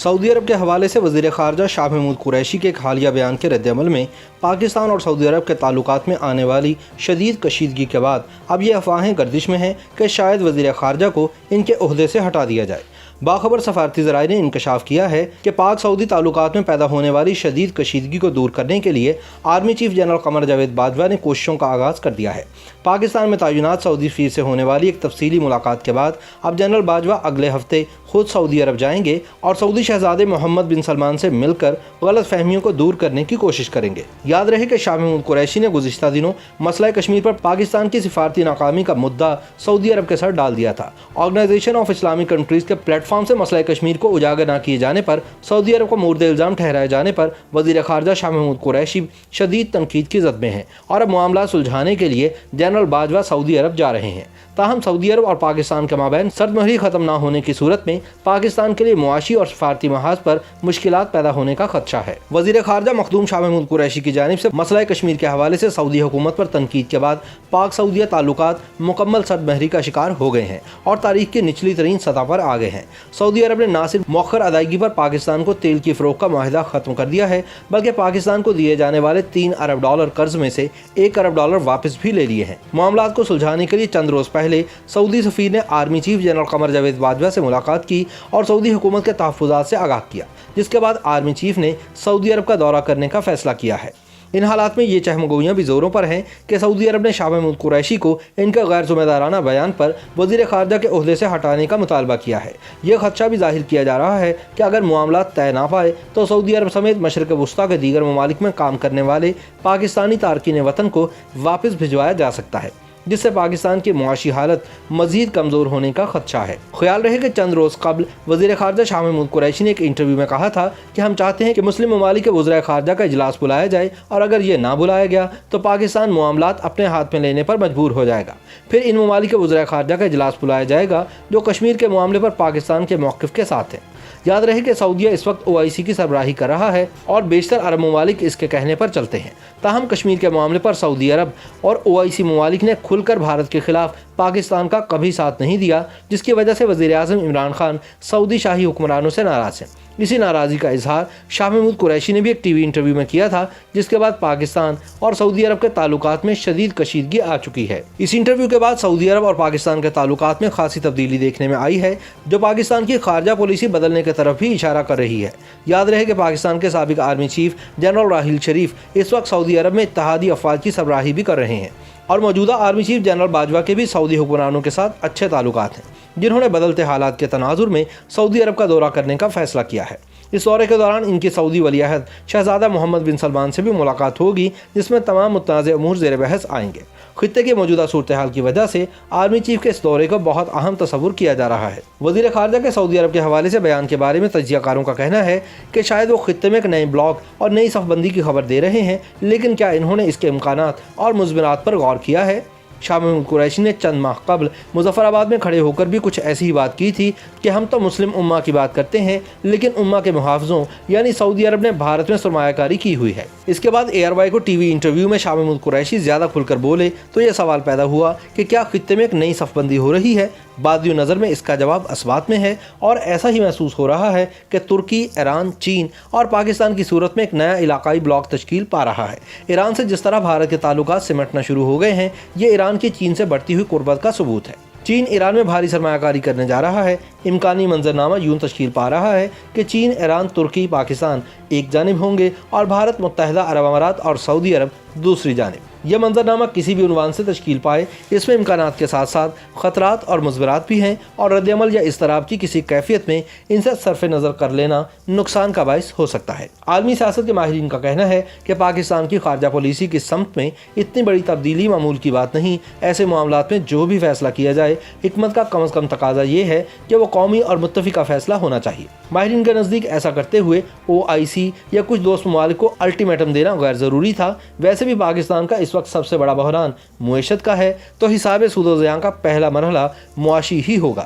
سعودی عرب کے حوالے سے وزیر خارجہ شاہ محمود قریشی کے ایک حالیہ بیان کے رد عمل میں پاکستان اور سعودی عرب کے تعلقات میں آنے والی شدید کشیدگی کے بعد اب یہ افواہیں گردش میں ہیں کہ شاید وزیر خارجہ کو ان کے عہدے سے ہٹا دیا جائے۔ باخبر سفارتی ذرائع نے انکشاف کیا ہے کہ پاک سعودی تعلقات میں پیدا ہونے والی شدید کشیدگی کو دور کرنے کے لیے army chief general Qamar Javed Bajwa نے کوششوں کا آغاز کر دیا ہے۔ پاکستان میں تعینات سعودی سفیر سے ہونے والی ایک تفصیلی ملاقات کے بعد اب جنرل باجوہ اگلے ہفتے خود سعودی عرب جائیں گے اور سعودی شہزادے محمد بن سلمان سے مل کر غلط فہمیوں کو دور کرنے کی کوشش کریں گے۔ یاد رہے کہ شاہ محمود قریشی نے گزشتہ دنوں مسئلہ کشمیر پر پاکستان کی سفارتی ناکامی کا مدعا سعودی عرب کے سر ڈال دیا تھا۔ آرگنائزیشن آف اسلامک کنٹریز کے پلیٹ فارم سے مسئلہ کشمیر کو اجاگر نہ کیے جانے پر سعودی عرب کو مورد الزام ٹھہرائے جانے پر وزیر خارجہ شاہ محمود قریشی شدید تنقید کی زد میں ہیں اور اب معاملات سلجھانے کے لیے جنرل باجوہ سعودی عرب جا رہے ہیں۔ تاہم سعودی عرب اور پاکستان کے مابین سرد مہری ختم نہ ہونے کی صورت میں پاکستان کے لیے معاشی اور سفارتی محاذ پر مشکلات پیدا ہونے کا خدشہ ہے۔ وزیر خارجہ مخدوم شاہ محمود قریشی کی جانب سے مسئلہ کشمیر کے حوالے سے سعودی حکومت پر تنقید کے بعد پاک سعودیہ تعلقات مکمل سرد مہری کا شکار ہو گئے ہیں اور تاریخ کی نچلی ترین سطح پر آ گئے ہیں۔ سعودی عرب نے نہ صرف مؤخر ادائیگی پر پاکستان کو تیل کی فروخت کا معاہدہ ختم کر دیا ہے بلکہ پاکستان کو دیے جانے والے $3 ارب قرض میں سے $1 ارب واپس بھی لے لیے ہیں۔ معاملات کو سلجھانے کے لیے چند روز پہلے سعودی سفیر نے army chief general Qamar Javed Bajwa سے ملاقات کی اور سعودی حکومت کے تحفظات سے آگاہ کیا، جس کے بعد آرمی چیف نے سعودی عرب کا دورہ کرنے کا فیصلہ کیا ہے۔ ان حالات میں یہ چہمگوئیاں بھی زوروں پر ہیں کہ سعودی عرب نے شاہ محمود قریشی کو ان کے غیر ذمہ دارانہ بیان پر وزیر خارجہ کے عہدے سے ہٹانے کا مطالبہ کیا ہے۔ یہ خدشہ بھی ظاہر کیا جا رہا ہے کہ اگر معاملات طے نہ پائے تو سعودی عرب سمیت مشرق وسطیٰ کے دیگر ممالک میں کام کرنے والے پاکستانی تارکین وطن کو واپس بھجوایا جا سکتا ہے، جس سے پاکستان کی معاشی حالت مزید کمزور ہونے کا خدشہ ہے۔ خیال رہے کہ چند روز قبل وزیر خارجہ شاہ محمود قریشی نے ایک انٹرویو میں کہا تھا کہ ہم چاہتے ہیں کہ مسلم ممالک کے وزرائے خارجہ کا اجلاس بلایا جائے اور اگر یہ نہ بلایا گیا تو پاکستان معاملات اپنے ہاتھ میں لینے پر مجبور ہو جائے گا۔ پھر ان ممالک کے وزرائے خارجہ کا اجلاس بلایا جائے گا جو کشمیر کے معاملے پر پاکستان کے موقف کے ساتھ ہیں۔ یاد رہے کہ سعودیہ اس وقت OIC کی سربراہی کر رہا ہے اور بیشتر عرب ممالک اس کے کہنے پر چلتے ہیں۔ تاہم کشمیر کے معاملے پر سعودی عرب اور OIC ممالک نے کھل کر بھارت کے خلاف پاکستان کا کبھی ساتھ نہیں دیا، جس کی وجہ سے وزیر اعظم عمران خان سعودی شاہی حکمرانوں سے ناراض ہیں۔ اسی ناراضی کا اظہار شاہ محمود قریشی نے بھی ایک TV انٹرویو میں کیا تھا، جس کے بعد پاکستان اور سعودی عرب کے تعلقات میں شدید کشیدگی آ چکی ہے۔ اس انٹرویو کے بعد سعودی عرب اور پاکستان کے تعلقات میں خاصی تبدیلی دیکھنے میں آئی ہے، جو پاکستان کی خارجہ پالیسی بدلنے کی طرف بھی اشارہ کر رہی ہے۔ یاد رہے کہ پاکستان کے سابق army chief general Raheel Sharif اس وقت سعودی عرب میں اتحادی افواج کی سربراہی بھی کر رہے ہیں اور موجودہ آرمی چیف جنرل باجوہ کے بھی سعودی حکمرانوں کے ساتھ اچھے تعلقات ہیں، جنہوں نے بدلتے حالات کے تناظر میں سعودی عرب کا دورہ کرنے کا فیصلہ کیا ہے۔ اس دورے کے دوران ان کی سعودی ولی عہد شہزادہ محمد بن سلمان سے بھی ملاقات ہوگی، جس میں تمام متنازع امور زیر بحث آئیں گے۔ خطے کی موجودہ صورتحال کی وجہ سے آرمی چیف کے اس دورے کو بہت اہم تصور کیا جا رہا ہے۔ وزیر خارجہ کے سعودی عرب کے حوالے سے بیان کے بارے میں تجزیہ کاروں کا کہنا ہے کہ شاید وہ خطے میں ایک نئے بلاک اور نئی صف بندی کی خبر دے رہے ہیں، لیکن کیا انہوں نے اس کے امکانات اور مضمرات پر غور کیا ہے؟ شاہ محمود قریشی نے چند ماہ قبل مظفر آباد میں کھڑے ہو کر بھی کچھ ایسی ہی بات کی تھی کہ ہم تو مسلم امہ کی بات کرتے ہیں، لیکن امہ کے محافظوں یعنی سعودی عرب نے بھارت میں سرمایہ کاری کی ہوئی ہے۔ اس کے بعد ARY کو TV انٹرویو میں شاہ محمود قریشی زیادہ کھل کر بولے تو یہ سوال پیدا ہوا کہ کیا خطے میں ایک نئی صف بندی ہو رہی ہے؟ بعضیوں نظر میں اس کا جواب اسبات میں ہے اور ایسا ہی محسوس ہو رہا ہے کہ ترکی، ایران، چین اور پاکستان کی صورت میں ایک نیا علاقائی بلاک تشکیل پا رہا ہے۔ ایران سے جس طرح بھارت کے تعلقات سمٹنا شروع ہو گئے ہیں، یہ ایران کی چین سے بڑھتی ہوئی قربت کا ثبوت ہے۔ چین ایران میں بھاری سرمایہ کاری کرنے جا رہا ہے۔ امکانی منظرنامہ یوں تشکیل پا رہا ہے کہ چین، ایران، ترکی، پاکستان ایک جانب ہوں گے اور بھارت، متحدہ عرب امارات اور سعودی عرب دوسری جانب۔ یہ منظرنامہ کسی بھی عنوان سے تشکیل پائے، اس میں امکانات کے ساتھ ساتھ خطرات اور مضمرات بھی ہیں اور رد عمل یا اضطراب کی کسی کیفیت میں ان سے صرف نظر کر لینا نقصان کا باعث ہو سکتا ہے۔ عالمی سیاست کے ماہرین کا کہنا ہے کہ پاکستان کی خارجہ پالیسی کی سمت میں اتنی بڑی تبدیلی معمول کی بات نہیں۔ ایسے معاملات میں جو بھی فیصلہ کیا جائے، حکمت کا کم از کم تقاضا یہ ہے کہ وہ قومی اور متفقہ فیصلہ ہونا چاہیے۔ ماہرین کے نزدیک ایسا کرتے ہوئے OIC یا کچھ دوست ممالک کو الٹیمیٹم دینا غیر ضروری تھا۔ ویسے بھی پاکستان کا اس وقت سب سے بڑا بحران معیشت کا ہے، تو حساب سود و زیاں کا پہلا مرحلہ معاشی ہی ہوگا۔